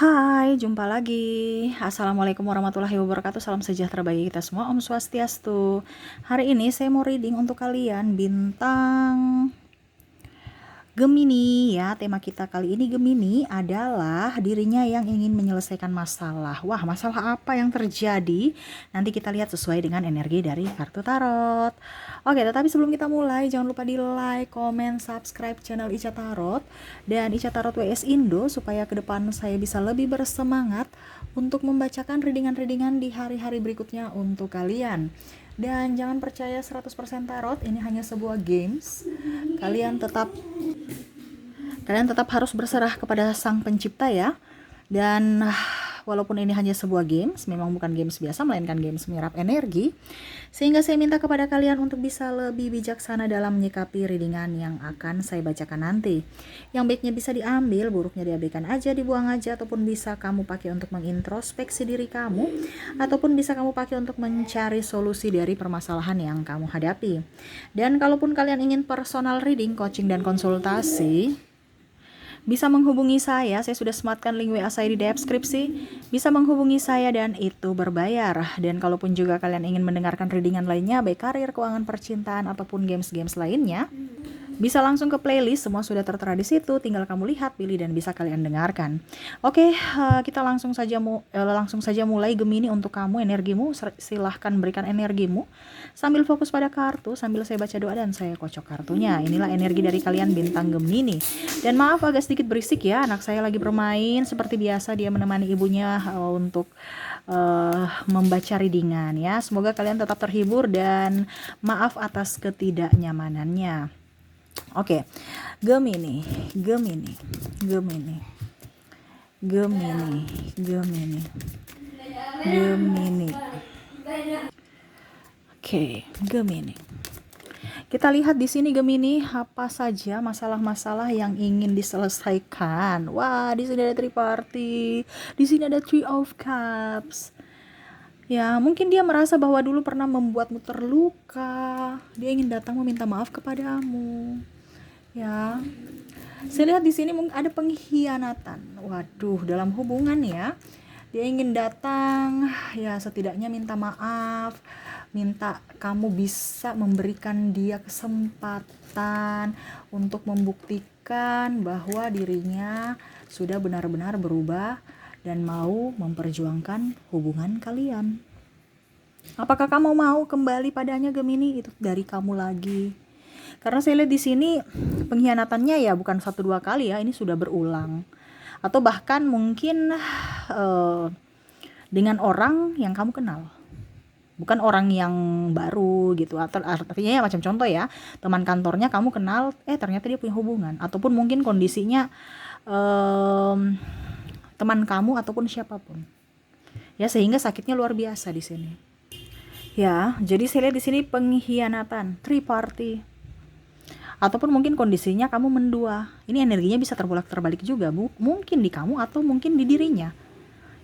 Hai, jumpa lagi. Assalamualaikum warahmatullahi wabarakatuh. Salam sejahtera bagi kita semua. Om Swastiastu. Hari ini saya mau reading untuk kalian bintang Gemini ya. Tema kita kali ini Gemini adalah dirinya yang ingin menyelesaikan masalah. Wah, masalah apa yang terjadi? Nanti kita lihat sesuai dengan energi dari kartu tarot. Oke, tetapi sebelum kita mulai, jangan lupa di like, comment, subscribe channel Ica Tarot dan Ica Tarot WS Indo supaya ke depan saya bisa lebih bersemangat untuk membacakan readingan-readingan di hari-hari berikutnya untuk kalian. Dan jangan percaya 100% tarot, ini hanya sebuah games. Kalian tetap harus berserah kepada sang pencipta ya. Dan walaupun ini hanya sebuah games, memang bukan games biasa, melainkan games menyerap energi. Sehingga saya minta kepada kalian untuk bisa lebih bijaksana dalam menyikapi readingan yang akan saya bacakan nanti. Yang baiknya bisa diambil, buruknya diabaikan aja, dibuang aja, ataupun bisa kamu pakai untuk mengintrospeksi diri kamu, ataupun bisa kamu pakai untuk mencari solusi dari permasalahan yang kamu hadapi. Dan kalaupun kalian ingin personal reading, coaching, dan konsultasi, bisa menghubungi saya sudah sematkan link WA saya di deskripsi. Bisa menghubungi saya dan itu berbayar. Dan kalaupun juga kalian ingin mendengarkan readingan lainnya, baik karir, keuangan, percintaan, ataupun games-games lainnya, bisa langsung ke playlist, semua sudah tertera di situ. Tinggal kamu lihat, pilih, dan bisa kalian dengarkan. Oke, kita langsung saja mulai. Gemini, untuk kamu energimu, silahkan berikan energimu sambil fokus pada kartu, sambil saya baca doa dan saya kocok kartunya. Inilah energi dari kalian bintang Gemini. Dan maaf agak sedikit berisik ya, anak saya lagi bermain seperti biasa, dia menemani ibunya untuk membaca readingan ya. Semoga kalian tetap terhibur dan maaf atas ketidaknyamanannya. Oke, Gemini. Oke, Gemini. Kita lihat di sini Gemini, apa saja masalah-masalah yang ingin diselesaikan. Wah, di sini ada triparty, di sini ada Three of Cups. Ya, mungkin dia merasa bahwa dulu pernah membuatmu terluka. Dia ingin datang meminta maaf kepadamu. Ya, saya lihat di sini mungkin ada pengkhianatan. Waduh, dalam hubungan ya. Dia ingin datang, ya setidaknya minta maaf, minta kamu bisa memberikan dia kesempatan untuk membuktikan bahwa dirinya sudah benar-benar berubah dan mau memperjuangkan hubungan kalian. Apakah kamu mau kembali padanya Gemini? Itu dari kamu lagi. Karena saya lihat di sini pengkhianatannya ya bukan 1-2 kali ya, ini sudah berulang. Atau bahkan mungkin dengan orang yang kamu kenal. Bukan orang yang baru gitu. Artinya ya macam contoh ya, teman kantornya kamu kenal, ternyata dia punya hubungan. Ataupun mungkin kondisinya teman kamu ataupun siapapun. Ya, sehingga sakitnya luar biasa di sini. Ya, jadi saya lihat di sini pengkhianatan, triparty. Ataupun mungkin kondisinya kamu mendua. Ini energinya bisa terbolak-terbalik juga, mungkin di kamu atau mungkin di dirinya.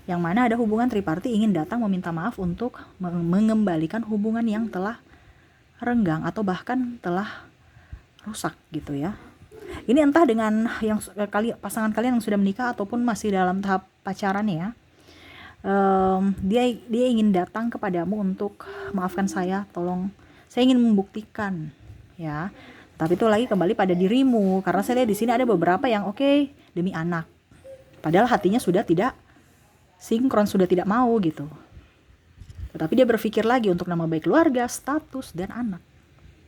Yang mana ada hubungan triparty ingin datang meminta maaf untuk mengembalikan hubungan yang telah renggang atau bahkan telah rusak gitu ya. Ini entah dengan yang pasangan kalian yang sudah menikah ataupun masih dalam tahap pacaran ya. Dia ingin datang kepadamu untuk maafkan saya, tolong saya ingin membuktikan ya. Tapi itu lagi kembali pada dirimu, karena saya lihat di sini ada beberapa yang oke, demi anak. Padahal hatinya sudah tidak sinkron, sudah tidak mau gitu. Tetapi dia berpikir lagi untuk nama baik keluarga, status, dan anak.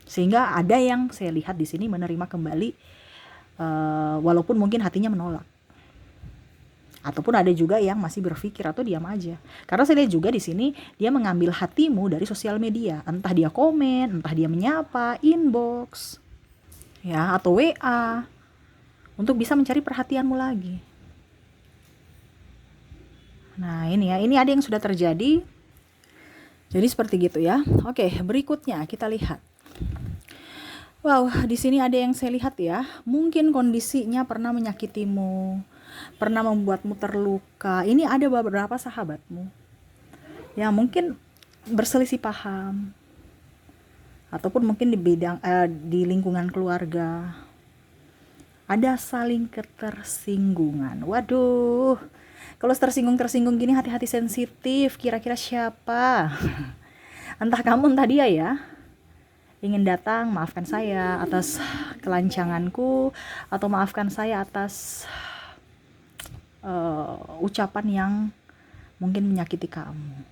Sehingga ada yang saya lihat di sini menerima kembali, walaupun mungkin hatinya menolak. Ataupun ada juga yang masih berpikir atau diam aja. Karena saya lihat juga di sini dia mengambil hatimu dari sosial media. Entah dia komen, entah dia menyapa, inbox, ya, atau WA, untuk bisa mencari perhatianmu lagi. Nah, ini ya, ini ada yang sudah terjadi. Jadi seperti gitu ya. Oke, berikutnya kita lihat. Wow, di sini ada yang saya lihat ya. Mungkin kondisinya pernah menyakitimu, pernah membuatmu terluka. Ini ada beberapa sahabatmu. Ya, mungkin berselisih paham. Ataupun mungkin di lingkungan keluarga ada saling ketersinggungan. Waduh, Kalau tersinggung gini, hati-hati, sensitif. Kira-kira siapa? Entah kamu entah dia ya. Ingin datang, maafkan saya atas kelancanganku, atau maafkan saya atas ucapan yang mungkin menyakiti kamu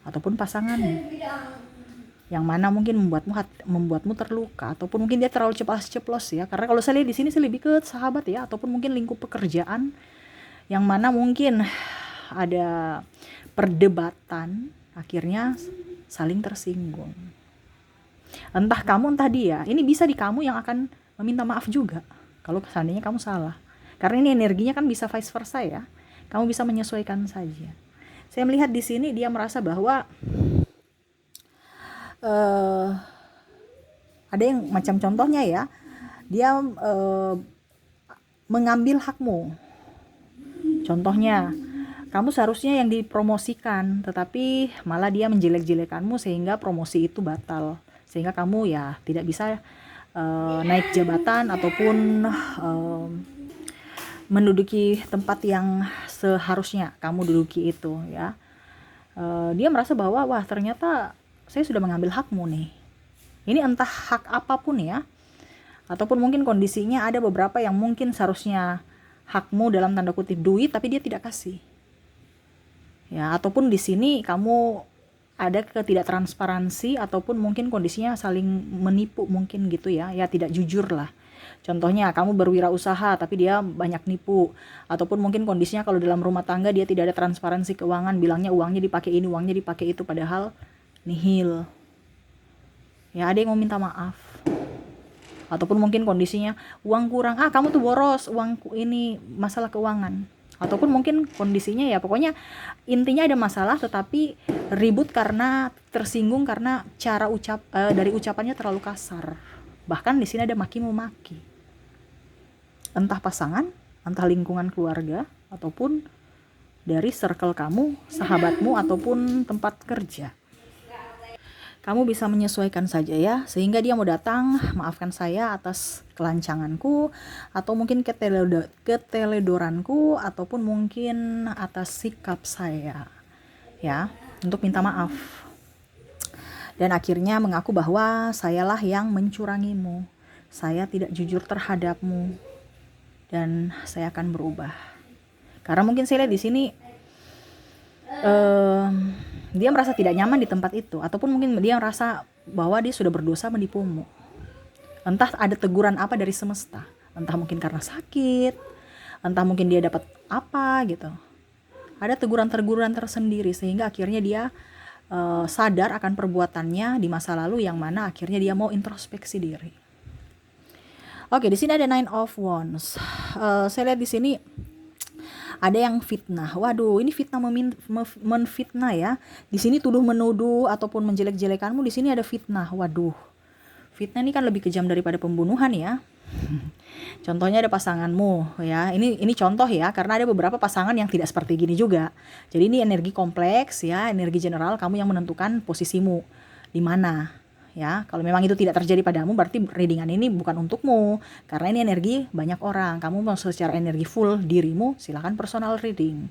ataupun pasanganmu, yang mana mungkin membuatmu terluka, ataupun mungkin dia terlalu ceplos ya. Karena kalau saya lihat di sini sih lebih ke sahabat ya, ataupun mungkin lingkup pekerjaan, yang mana mungkin ada perdebatan, akhirnya saling tersinggung. Entah kamu entah dia, ini bisa di kamu yang akan meminta maaf juga kalau seandainya kamu salah. Karena ini energinya kan bisa vice versa ya. Kamu bisa menyesuaikan saja. Saya melihat di sini dia merasa bahwa ada yang macam contohnya ya, dia mengambil hakmu. Contohnya, kamu seharusnya yang dipromosikan, tetapi malah dia menjelek-jelekanmu sehingga promosi itu batal, sehingga kamu ya tidak bisa naik jabatan ataupun menduduki tempat yang seharusnya kamu duduki itu ya. Dia merasa bahwa wah ternyata saya sudah mengambil hakmu nih. Ini entah hak apapun ya, ataupun mungkin kondisinya ada beberapa yang mungkin seharusnya hakmu dalam tanda kutip duit, tapi dia tidak kasih. Ya, ataupun di sini kamu ada ketidaktransparansi, ataupun mungkin kondisinya saling menipu mungkin gitu ya. Ya tidak jujur lah. Contohnya kamu berwirausaha tapi dia banyak nipu, ataupun mungkin kondisinya kalau dalam rumah tangga dia tidak ada transparansi keuangan, bilangnya uangnya dipakai ini, uangnya dipakai itu, padahal nihil. Ya, ada yang mau minta maaf. Ataupun mungkin kondisinya uang kurang, kamu tuh boros, uang ini masalah keuangan. Ataupun mungkin kondisinya ya pokoknya intinya ada masalah, tetapi ribut karena tersinggung karena cara dari ucapannya terlalu kasar. Bahkan di sini ada maki memaki. Entah pasangan, entah lingkungan keluarga, ataupun dari circle kamu, sahabatmu, ataupun tempat kerja. Kamu bisa menyesuaikan saja ya, sehingga dia mau datang, maafkan saya atas kelancanganku, atau mungkin keteledoranku, ataupun mungkin atas sikap saya ya, untuk minta maaf. Dan akhirnya mengaku bahwa sayalah yang mencurangimu, saya tidak jujur terhadapmu, dan saya akan berubah. Karena mungkin saya lihat di sini dia merasa tidak nyaman di tempat itu, ataupun mungkin dia merasa bahwa dia sudah berdosa menipumu. Entah ada teguran apa dari semesta, entah mungkin karena sakit, entah mungkin dia dapat apa gitu. Ada teguran-teguran tersendiri sehingga akhirnya dia sadar akan perbuatannya di masa lalu, yang mana akhirnya dia mau introspeksi diri. Oke, di sini ada Nine of Wands. Saya lihat di sini ada yang fitnah. Waduh, ini fitnah menfitnah ya. Di sini tuduh menuduh ataupun menjelek-jelekanmu, di sini ada fitnah. Waduh. Fitnah ini kan lebih kejam daripada pembunuhan ya. Contohnya ada pasanganmu ya. Ini contoh ya, karena ada beberapa pasangan yang tidak seperti gini juga. Jadi ini energi kompleks ya, energi general, kamu yang menentukan posisimu di mana. Ya, kalau memang itu tidak terjadi padamu, berarti readingan ini bukan untukmu. Karena ini energi banyak orang. Kamu mau secara energi full dirimu, silakan personal reading.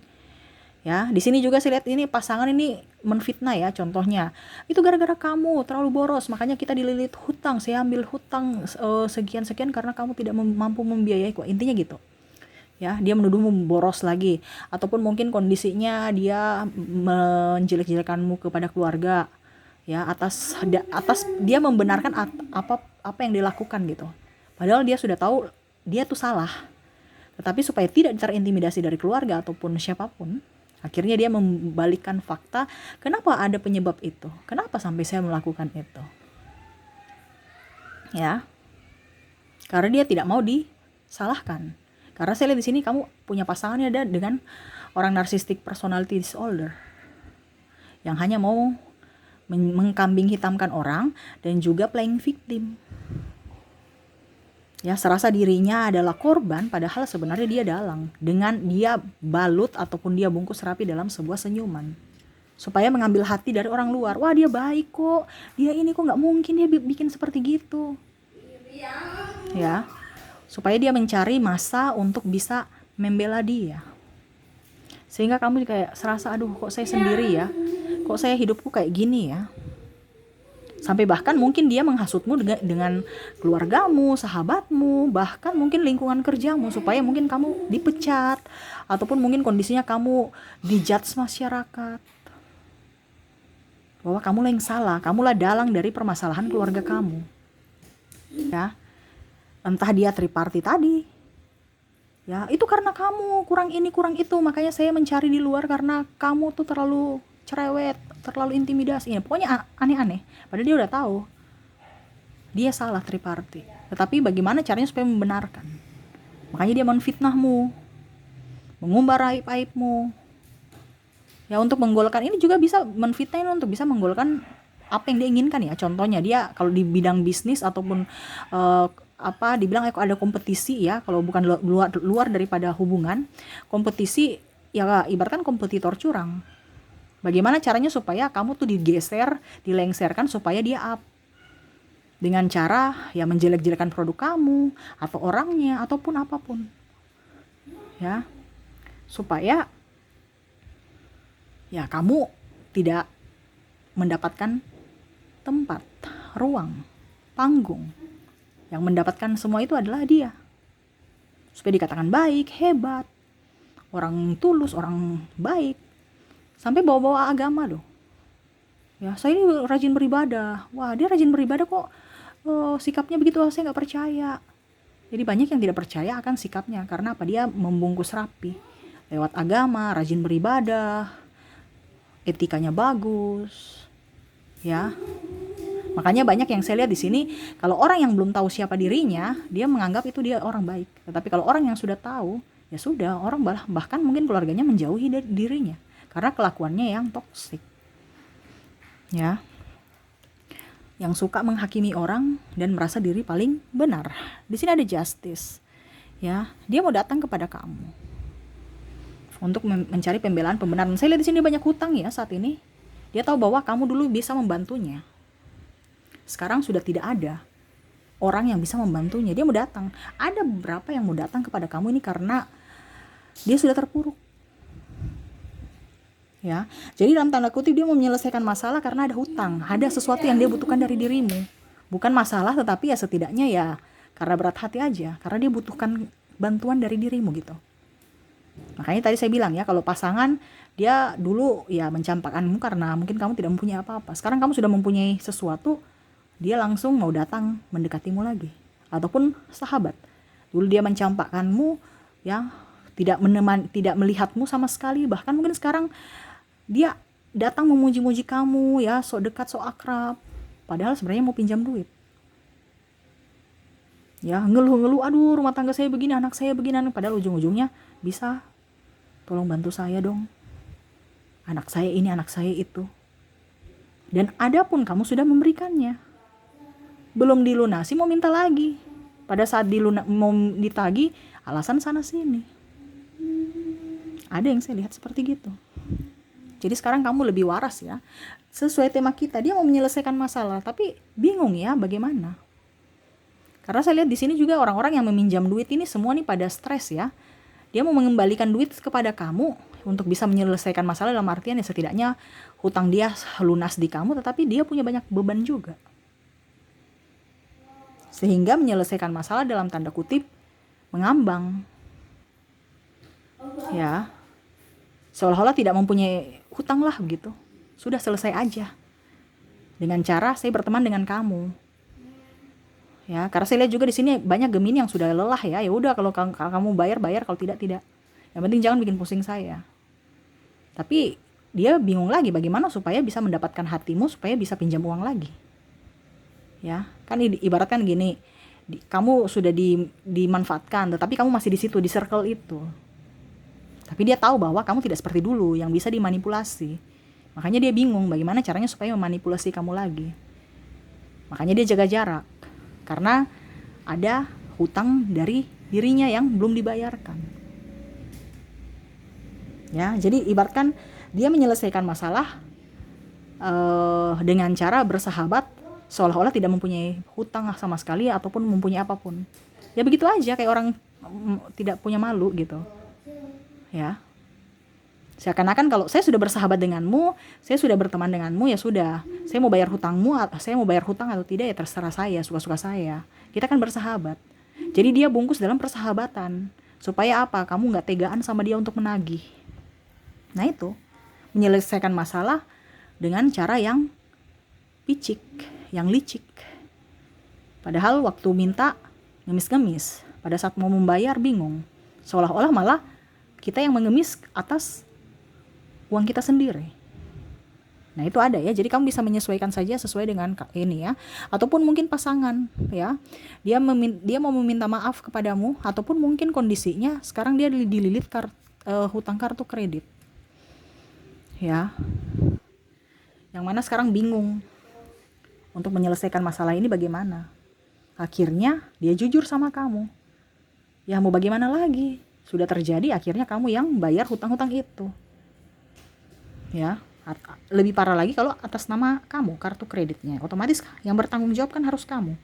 Ya, di sini juga saya lihat ini pasangan ini menfitnah ya. Contohnya, itu gara-gara kamu terlalu boros, makanya kita dililit hutang. Saya ambil hutang sekian-sekian karena kamu tidak mampu membiayaiku. Intinya gitu. Ya, dia menuduhmu boros lagi, ataupun mungkin kondisinya dia menjelek-jelekanmu kepada keluarga. Ya, atas dia membenarkan apa yang dilakukan gitu. Padahal dia sudah tahu dia tuh salah. Tetapi supaya tidak terintimidasi dari keluarga ataupun siapapun, akhirnya dia membalikkan fakta, kenapa ada penyebab itu? Kenapa sampai saya melakukan itu? Ya. Karena dia tidak mau disalahkan. Karena saya lihat di sini kamu punya pasangannya ada dengan orang narcissistic personality disorder. Yang hanya mau mengkambing hitamkan orang dan juga playing victim. Ya, serasa dirinya adalah korban padahal sebenarnya dia dalang, dengan dia balut ataupun dia bungkus rapi dalam sebuah senyuman. Supaya mengambil hati dari orang luar. Wah, dia baik kok. Dia ini kok nggak mungkin dia bikin seperti gitu. Ya. Supaya dia mencari masa untuk bisa membela dia. Sehingga kamu kayak serasa, aduh kok saya sendiri ya, kok saya hidupku kayak gini ya. Sampai bahkan mungkin dia menghasutmu dengan keluargamu, sahabatmu, bahkan mungkin lingkungan kerjamu, supaya mungkin kamu dipecat, ataupun mungkin kondisinya kamu dijudge masyarakat, bahwa kamulah yang salah, kamulah dalang dari permasalahan keluarga kamu. Ya, entah dia triparty tadi, ya itu karena kamu kurang ini kurang itu, makanya saya mencari di luar karena kamu tuh terlalu cerewet, terlalu intimidasi, ya, pokoknya aneh-aneh. Padahal dia udah tahu dia salah triparty, tetapi bagaimana caranya supaya membenarkan. Makanya dia menfitnahmu, mengumbar aib-aibmu, ya, untuk menggolkan. Ini juga bisa menfitnah untuk bisa menggolkan apa yang dia inginkan ya. Contohnya dia kalau di bidang bisnis ataupun dibilang ada kompetisi ya, kalau bukan luar daripada hubungan, kompetisi ya, ibaratkan kompetitor curang. Bagaimana caranya supaya kamu tuh digeser, dilengserkan supaya dia up, dengan cara ya menjelek-jelekan produk kamu atau orangnya ataupun apapun, ya, supaya ya kamu tidak mendapatkan tempat, ruang, panggung. Yang mendapatkan semua itu adalah dia, supaya dikatakan baik, hebat, orang tulus, orang baik, sampai bawa-bawa agama loh. Ya, saya ini rajin beribadah. Wah, dia rajin beribadah kok sikapnya begitu, saya nggak percaya. Jadi banyak yang tidak percaya akan sikapnya, karena apa? Dia membungkus rapi lewat agama, rajin beribadah, etikanya bagus, ya. Makanya banyak yang saya lihat di sini, kalau orang yang belum tahu siapa dirinya, dia menganggap itu dia orang baik. Tetapi kalau orang yang sudah tahu, ya sudah, orang bahkan mungkin keluarganya menjauhi dari dirinya karena kelakuannya yang toksik, ya, yang suka menghakimi orang dan merasa diri paling benar. Di sini ada justice, ya, dia mau datang kepada kamu untuk mencari pembelaan, pembenaran. Saya lihat di sini banyak hutang ya saat ini. Dia tahu bahwa kamu dulu bisa membantunya, sekarang sudah tidak ada orang yang bisa membantunya. Dia mau datang. Ada beberapa yang mau datang kepada kamu ini karena dia sudah terpuruk, ya. Jadi dalam tanda kutip dia mau menyelesaikan masalah karena ada hutang, ada sesuatu yang dia butuhkan dari dirimu. Bukan masalah, tetapi ya setidaknya ya karena berat hati aja, karena dia butuhkan bantuan dari dirimu gitu. Makanya tadi saya bilang ya, kalau pasangan dia dulu ya mencampakkanmu karena mungkin kamu tidak mempunyai apa-apa. Sekarang kamu sudah mempunyai sesuatu, dia langsung mau datang mendekatimu lagi. Ataupun sahabat, dulu dia mencampakkanmu ya, tidak melihatmu sama sekali, bahkan mungkin sekarang dia datang memuji-muji kamu ya, sok dekat, sok akrab, padahal sebenarnya mau pinjam duit, ya, ngeluh-ngeluh, aduh rumah tangga saya begini, anak saya begini, padahal ujung-ujungnya bisa, tolong bantu saya dong, anak saya ini, anak saya itu. Dan adapun kamu sudah memberikannya, belum dilunasi mau minta lagi, pada saat mau ditagi alasan sana sini. Ada yang saya lihat seperti gitu. Jadi sekarang kamu lebih waras ya, sesuai tema kita. Dia mau menyelesaikan masalah tapi bingung ya bagaimana. Karena saya lihat di sini juga orang-orang yang meminjam duit ini semua nih pada stres ya. Dia mau mengembalikan duit kepada kamu untuk bisa menyelesaikan masalah, dalam artian ya setidaknya hutang dia lunas di kamu, tetapi dia punya banyak beban juga. Sehingga menyelesaikan masalah dalam tanda kutip mengambang. Ya. Seolah-olah tidak mempunyai hutang lah begitu. Sudah selesai aja. Dengan cara saya berteman dengan kamu. Ya, karena saya lihat juga di sini banyak Gemini yang sudah lelah ya. Ya udah, kalau kamu bayar, kalau tidak. Yang penting jangan bikin pusing saya. Tapi dia bingung lagi bagaimana supaya bisa mendapatkan hatimu, supaya bisa pinjam uang lagi. Ya, kan ibaratkan gini, kamu sudah dimanfaatkan, tetapi kamu masih di situ, di circle itu. Tapi dia tahu bahwa kamu tidak seperti dulu yang bisa dimanipulasi. Makanya dia bingung bagaimana caranya supaya memanipulasi kamu lagi. Makanya dia jaga jarak, karena ada hutang dari dirinya yang belum dibayarkan. Ya, jadi ibaratkan dia menyelesaikan masalah dengan cara bersahabat, seolah-olah tidak mempunyai hutang sama sekali ataupun mempunyai apapun. Ya begitu aja, kayak orang tidak punya malu gitu. Ya. Seakan-akan kalau saya sudah bersahabat denganmu, saya sudah berteman denganmu, ya sudah. Saya mau bayar hutangmu, saya mau bayar hutang atau tidak ya terserah saya, suka-suka saya. Kita kan bersahabat. Jadi dia bungkus dalam persahabatan. Supaya apa? Kamu nggak tegaan sama dia untuk menagih. Nah itu, menyelesaikan masalah dengan cara yang picik, yang licik. Padahal waktu minta, ngemis-ngemis. Pada saat mau membayar, bingung. Seolah-olah malah kita yang mengemis atas uang kita sendiri. Nah itu ada ya, jadi kamu bisa menyesuaikan saja sesuai dengan ini ya. Ataupun mungkin pasangan ya, dia mau meminta maaf kepadamu, ataupun mungkin kondisinya sekarang dia dililit hutang kartu kredit ya, yang mana sekarang bingung untuk menyelesaikan masalah ini bagaimana. Akhirnya dia jujur sama kamu, ya mau bagaimana lagi, sudah terjadi, akhirnya kamu yang bayar hutang-hutang itu ya. Lebih parah lagi kalau atas nama kamu kartu kreditnya, otomatis yang bertanggung jawab kan harus kamu,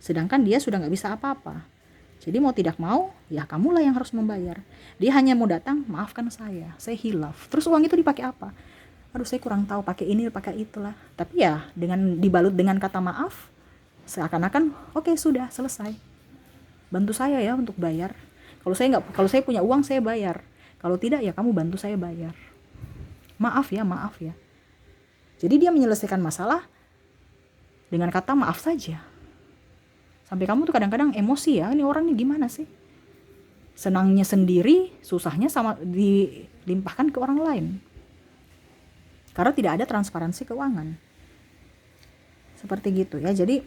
sedangkan dia sudah nggak bisa apa-apa. Jadi mau tidak mau ya kamulah yang harus membayar. Dia hanya mau datang, maafkan saya hilaf. Terus uang itu dipakai apa? Aduh saya kurang tahu, pakai ini pakai itulah. Tapi ya dengan dibalut dengan kata maaf, seakan-akan oke, sudah selesai, bantu saya ya untuk bayar. Kalau saya punya uang saya bayar, kalau tidak ya kamu bantu saya bayar. Maaf ya. Jadi dia menyelesaikan masalah dengan kata maaf saja. Sampai kamu tuh kadang-kadang emosi ya, ini orang ini gimana sih? Senangnya sendiri, susahnya sama dilimpahkan ke orang lain. Karena tidak ada transparansi keuangan. Seperti gitu ya. Jadi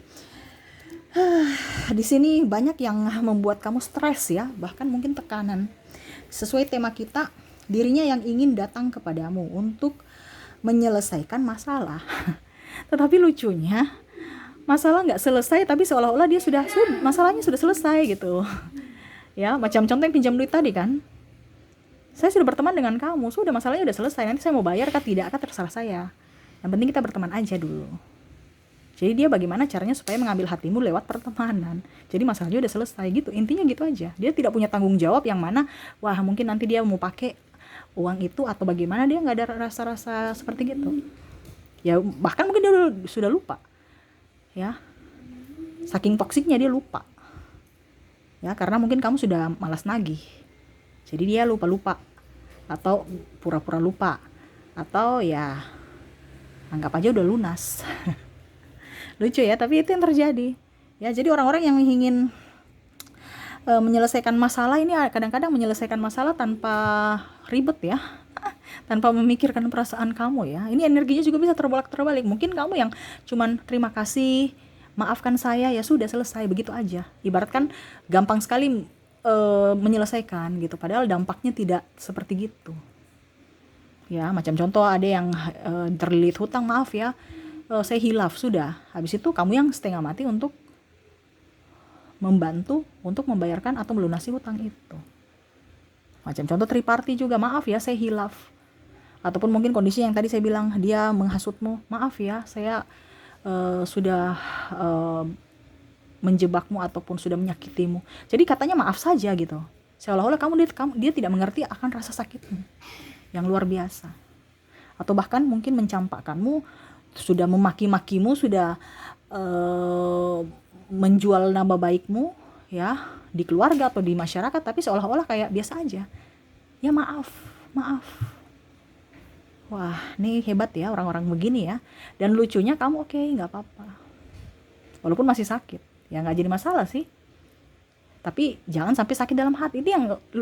di sini banyak yang membuat kamu stres ya, bahkan mungkin tekanan. Sesuai tema kita, dirinya yang ingin datang kepadamu untuk menyelesaikan masalah. Tetapi lucunya, masalah nggak selesai, tapi seolah-olah dia masalahnya sudah selesai gitu. Ya, macam contoh yang pinjam duit tadi kan. Saya sudah berteman dengan kamu, sudah masalahnya sudah selesai. Nanti saya mau bayar kah tidak kah terserah saya. Yang penting kita berteman aja dulu. Jadi dia bagaimana caranya supaya mengambil hatimu lewat pertemanan. Jadi masalahnya udah selesai gitu. Intinya gitu aja. Dia tidak punya tanggung jawab yang mana, wah mungkin nanti dia mau pakai uang itu atau bagaimana, dia nggak ada rasa-rasa seperti gitu. Ya bahkan mungkin dia sudah lupa. Ya, saking toksiknya dia lupa. Ya karena mungkin kamu sudah malas nagih. Jadi dia lupa-lupa atau pura-pura lupa atau ya anggap aja udah lunas. Lucu ya, tapi itu yang terjadi. Ya jadi orang-orang yang ingin menyelesaikan masalah ini kadang-kadang menyelesaikan masalah tanpa ribet ya, tanpa memikirkan perasaan kamu ya. Ini energinya juga bisa terbolak-terbalik. Mungkin kamu yang cuman terima kasih, maafkan saya, ya sudah selesai begitu aja. Ibaratkan gampang sekali menyelesaikan gitu, padahal dampaknya tidak seperti gitu. Ya, macam contoh ada yang terlilit hutang, maaf ya, saya hilaf, sudah. Habis itu kamu yang setengah mati untuk membantu untuk membayarkan atau melunasi hutang itu. Macam contoh triparty juga, maaf ya saya hilaf. Ataupun mungkin kondisi yang tadi saya bilang, dia menghasutmu, maaf ya saya sudah menjebakmu ataupun sudah menyakitimu. Jadi katanya maaf saja gitu. Seolah-olah dia tidak mengerti akan rasa sakitmu yang luar biasa. Atau bahkan mungkin mencampakkanmu, sudah memaki-makimu, sudah menjual nama baikmu ya di keluarga atau di masyarakat, tapi seolah-olah kayak biasa aja. Ya maaf. Wah, ini hebat ya orang-orang begini ya. Dan lucunya kamu oke, nggak apa-apa. Walaupun masih sakit, ya nggak jadi masalah sih. Tapi jangan sampai sakit dalam hati. Itu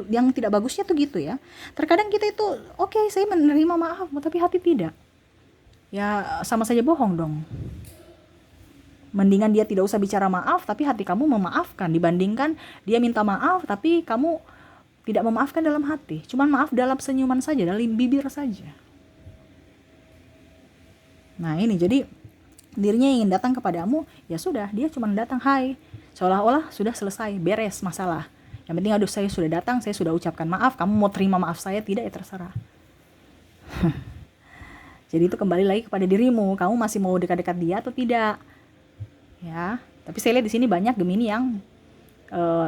yang tidak bagusnya tuh gitu ya. Terkadang kita itu oke, saya menerima maaf, tapi hati tidak. Ya sama saja bohong dong. Mendingan dia tidak usah bicara maaf, tapi hati kamu memaafkan, dibandingkan dia minta maaf, tapi kamu tidak memaafkan dalam hati. Cuman maaf dalam senyuman saja, dalam bibir saja. Nah ini, jadi dirinya ingin datang kepadamu, ya sudah, dia cuma datang, hai. Seolah-olah sudah selesai, beres masalah. Yang penting, aduh saya sudah datang, saya sudah ucapkan maaf, kamu mau terima maaf saya, tidak ya terserah. Jadi itu kembali lagi kepada dirimu, kamu masih mau dekat-dekat dia atau tidak. Ya, tapi saya lihat di sini banyak Gemini yang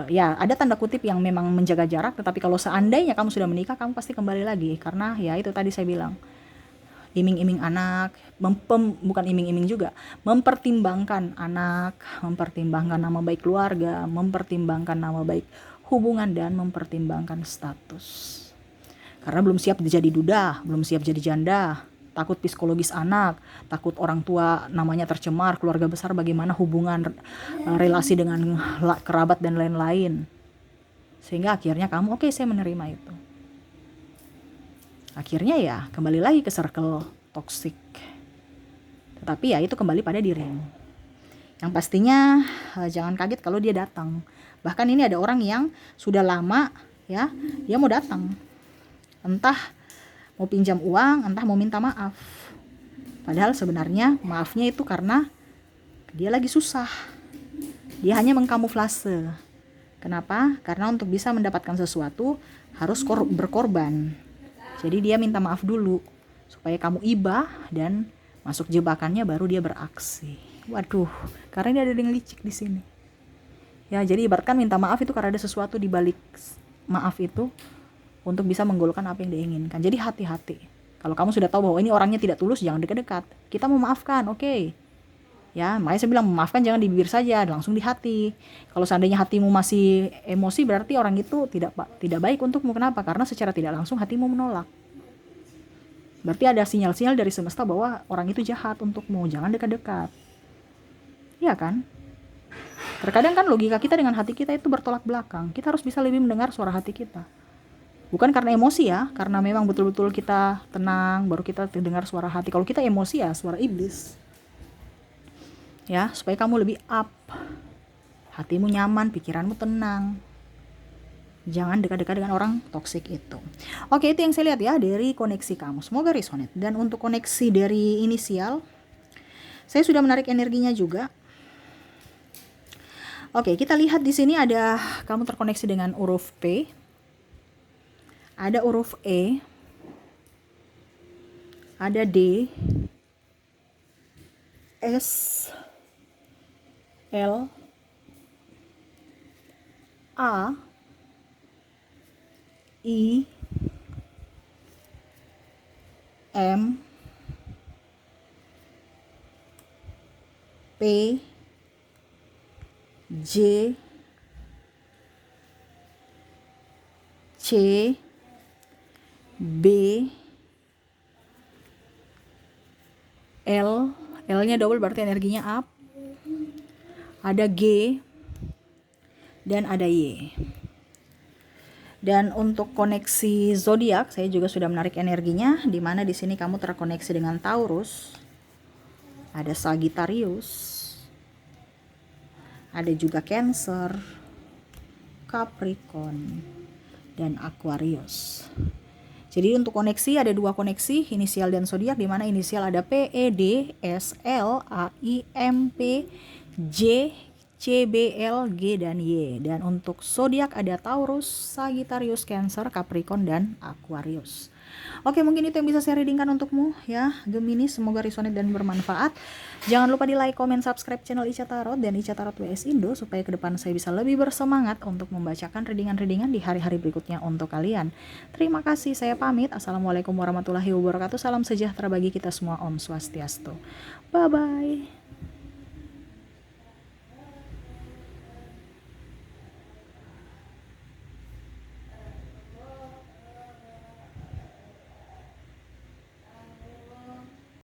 Ya ada tanda kutip yang memang menjaga jarak, tetapi kalau seandainya kamu sudah menikah, kamu pasti kembali lagi, karena ya itu tadi saya bilang, iming-iming anak, bukan iming-iming juga, mempertimbangkan anak, mempertimbangkan nama baik keluarga, mempertimbangkan nama baik hubungan, dan mempertimbangkan status. Karena belum siap jadi duda, belum siap jadi janda, takut psikologis anak, takut orang tua namanya tercemar, keluarga besar bagaimana hubungan relasi dengan kerabat dan lain-lain. Sehingga akhirnya kamu, oke, saya menerima itu. Akhirnya ya kembali lagi ke circle toxic. Tetapi ya itu kembali pada dirimu. Yang pastinya jangan kaget kalau dia datang. Bahkan ini ada orang yang sudah lama ya, dia mau datang. Entah mau pinjam uang, entah mau minta maaf. Padahal sebenarnya maafnya itu karena dia lagi susah. Dia hanya mengkamuflase. Kenapa? Karena untuk bisa mendapatkan sesuatu harus berkorban. Jadi dia minta maaf dulu supaya kamu iba dan masuk jebakannya, baru dia beraksi. Waduh, karena ini ada yang licik di sini. Ya, jadi ibaratkan minta maaf itu karena ada sesuatu di balik maaf itu untuk bisa menggolkan apa yang dia inginkan. Jadi hati-hati. Kalau kamu sudah tahu bahwa ini orangnya tidak tulus, jangan dekat-dekat. Kita memaafkan, oke. Ya, makanya saya bilang memaafkan jangan di bibir saja, langsung di hati. Kalau seandainya hatimu masih emosi, berarti orang itu tidak baik untukmu. Kenapa? Karena secara tidak langsung hatimu menolak. Berarti ada sinyal-sinyal dari semesta bahwa orang itu jahat untukmu, jangan dekat-dekat. Iya kan? Terkadang kan logika kita dengan hati kita itu bertolak belakang. Kita harus bisa lebih mendengar suara hati kita. Bukan karena emosi ya, karena memang betul-betul kita tenang, baru kita dengar suara hati. Kalau kita emosi ya suara iblis. Ya, supaya kamu lebih up. Hatimu nyaman, pikiranmu tenang. Jangan dekat-dekat dengan orang toksik itu. Oke, itu yang saya lihat ya dari koneksi kamu. Semoga resonate. Dan untuk koneksi dari inisial, saya sudah menarik energinya juga. Oke, kita lihat di sini ada kamu terkoneksi dengan huruf P. Ada huruf E, ada D, S, L, A, I, M, P, J, C, B, L-nya double berarti energinya up. Ada G dan ada Y. Dan untuk koneksi zodiak saya juga sudah menarik energinya, di mana di sini kamu terkoneksi dengan Taurus. Ada Sagittarius. Ada juga Cancer, Capricorn, dan Aquarius. Jadi untuk koneksi ada dua koneksi, inisial dan zodiak, di mana inisial ada P, E, D, S, L, A, I, M, P, J, C, B, L, G, dan Y. Dan untuk zodiak ada Taurus, Sagittarius, Cancer, Capricorn, dan Aquarius. Oke, mungkin itu yang bisa saya readingkan untukmu ya, Gemini. Semoga resonate dan bermanfaat. Jangan lupa di like, comment, subscribe channel Ica Tarot dan Ica Tarot WS Indo, supaya ke depan saya bisa lebih bersemangat untuk membacakan readingan-readingan di hari-hari berikutnya untuk kalian. Terima kasih, saya pamit. Assalamualaikum warahmatullahi wabarakatuh. Salam sejahtera bagi kita semua. Om Swastiastu. Bye-bye.